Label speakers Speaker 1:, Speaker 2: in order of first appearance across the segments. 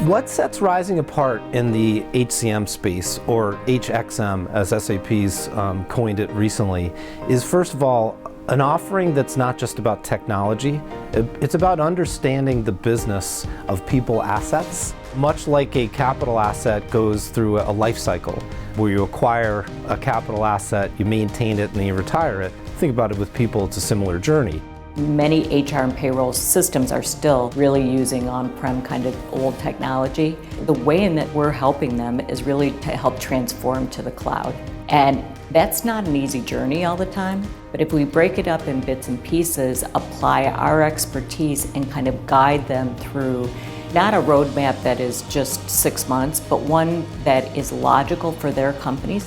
Speaker 1: What sets Rizing apart in the HCM space, or HXM as SAP's coined it recently, is first of all an offering that's not just about technology. It's about understanding the business of people assets. Much like a capital asset goes through a life cycle, where you acquire a capital asset, you maintain it, and then you retire it. Think about it with people, it's a similar journey.
Speaker 2: Many HR and payroll systems are still really using on-prem kind of old technology. The way in that we're helping them is really to help transform to the cloud. And that's not an easy journey all the time, but if we break it up in bits and pieces, apply our expertise and kind of guide them through not a roadmap that is just 6 months, but one that is logical for their companies.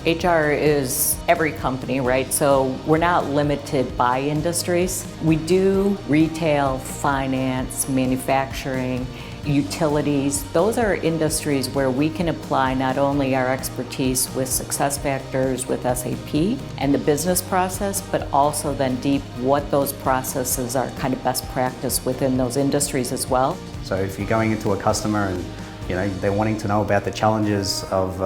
Speaker 2: HR is every company, right? So we're not limited by industries. We do retail, finance, manufacturing, utilities. Those are industries where we can apply not only our expertise with SuccessFactors, with SAP, and the business process, but also then deep what those processes are kind of best practice within those industries as well.
Speaker 3: So if you're going into a customer and they're wanting to know about the challenges of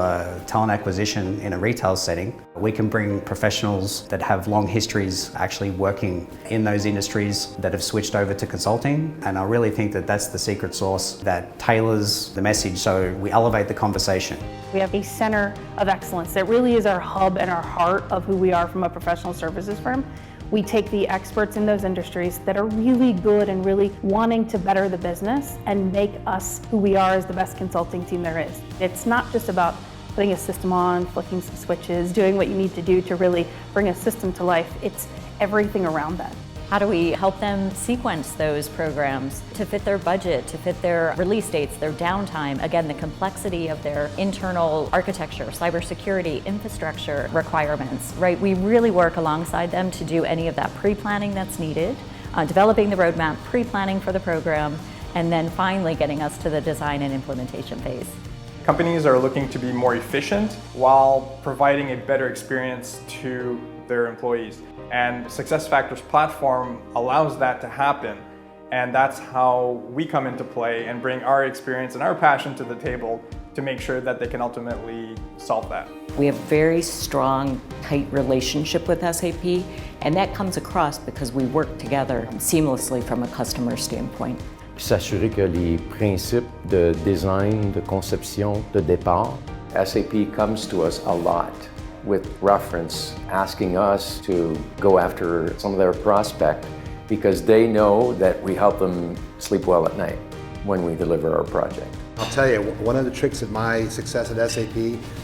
Speaker 3: talent acquisition in a retail setting, we can bring professionals that have long histories actually working in those industries that have switched over to consulting. And I really think that that's the secret sauce that tailors the message so we elevate the conversation.
Speaker 4: We have a center of excellence that really is our hub and our heart of who we are from a professional services firm. We take the experts in those industries that are really good and really wanting to better the business and make us who we are as the best consulting team there is. It's not just about putting a system on, flicking some switches, doing what you need to do to really bring a system to life. It's everything around that.
Speaker 5: How do we help them sequence those programs to fit their budget, to fit their release dates, their downtime? Again, the complexity of their internal architecture, cybersecurity, infrastructure requirements, right? We really work alongside them to do any of that pre-planning that's needed, developing the roadmap, pre-planning for the program, and then finally getting us to the design and implementation phase.
Speaker 6: Companies are looking to be more efficient while providing a better experience to their employees. And SuccessFactors platform allows that to happen. And that's how we come into play and bring our experience and our passion to the table to make sure that they can ultimately solve that.
Speaker 2: We have very strong, tight relationship with SAP, and that comes across because we work together seamlessly from a customer standpoint.
Speaker 7: S'assurer que les principes de design, de conception, de départ, SAP comes to us a lot with reference, asking us to go after some of their prospect because they know that we help them sleep well at night when we deliver our project.
Speaker 8: I'll tell you, one of the tricks of my success at SAP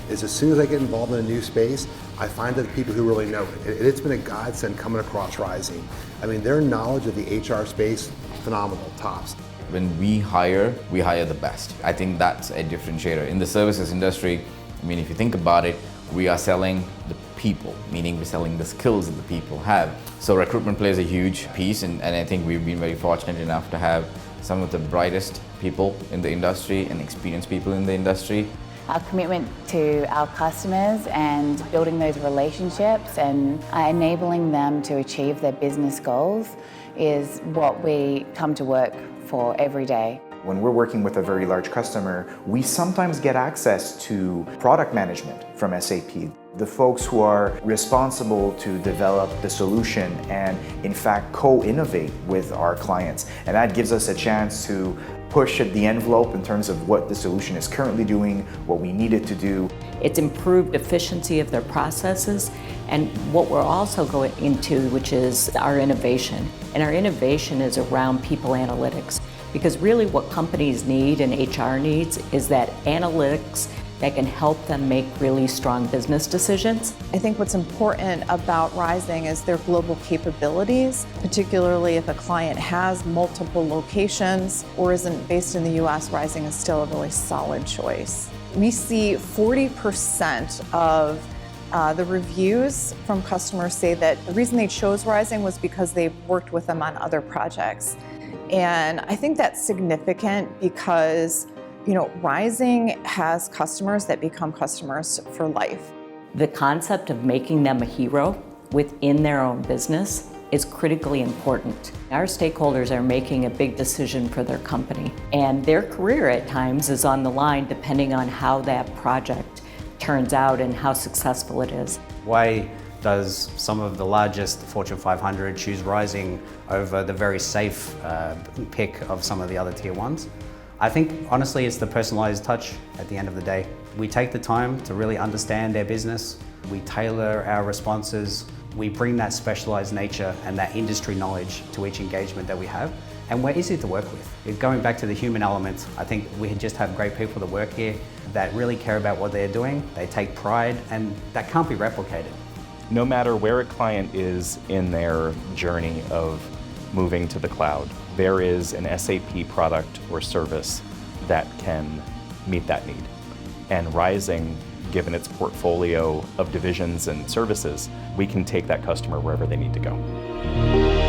Speaker 8: is as soon as I get involved in a new space, I find that the people who really know it. It's been a godsend coming across Rizing. I mean, their knowledge of the HR space, phenomenal, tops.
Speaker 9: When we hire the best. I think that's a differentiator. In the services industry, I mean, if you think about it, we are selling the people, meaning we're selling the skills that the people have. So recruitment plays a huge piece, and I think we've been very fortunate enough to have some of the brightest people in the industry and experienced people in the industry.
Speaker 10: Our commitment to our customers and building those relationships and enabling them to achieve their business goals is what we come to work for every day.
Speaker 11: When we're working with a very large customer, we sometimes get access to product management from SAP. The folks who are responsible to develop the solution and in fact co-innovate with our clients. And that gives us a chance to push at the envelope in terms of what the solution is currently doing, what we need it to do.
Speaker 2: It's improved efficiency of their processes and what we're also going into, which is our innovation. And our innovation is around people analytics. Because really what companies need and HR needs is that analytics that can help them make really strong business decisions.
Speaker 12: I think what's important about Rizing is their global capabilities, particularly if a client has multiple locations or isn't based in the US, Rizing is still a really solid choice. We see 40% of the reviews from customers say that the reason they chose Rizing was because they've worked with them on other projects. And I think that's significant because, Rizing has customers that become customers for life.
Speaker 2: The concept of making them a hero within their own business is critically important. Our stakeholders are making a big decision for their company, and their career at times is on the line depending on how that project turns out and how successful it is.
Speaker 3: Why does some of the largest Fortune 500 choose Rizing over the very safe pick of some of the other tier ones? I think honestly it's the personalized touch at the end of the day. We take the time to really understand their business, we tailor our responses, we bring that specialized nature and that industry knowledge to each engagement that we have, and we're easy to work with. Going back to the human element, I think we just have great people that work here that really care about what they're doing, they take pride, and that can't be replicated.
Speaker 13: No matter where a client is in their journey of moving to the cloud, there is an SAP product or service that can meet that need. And Rizing, given its portfolio of divisions and services, we can take that customer wherever they need to go.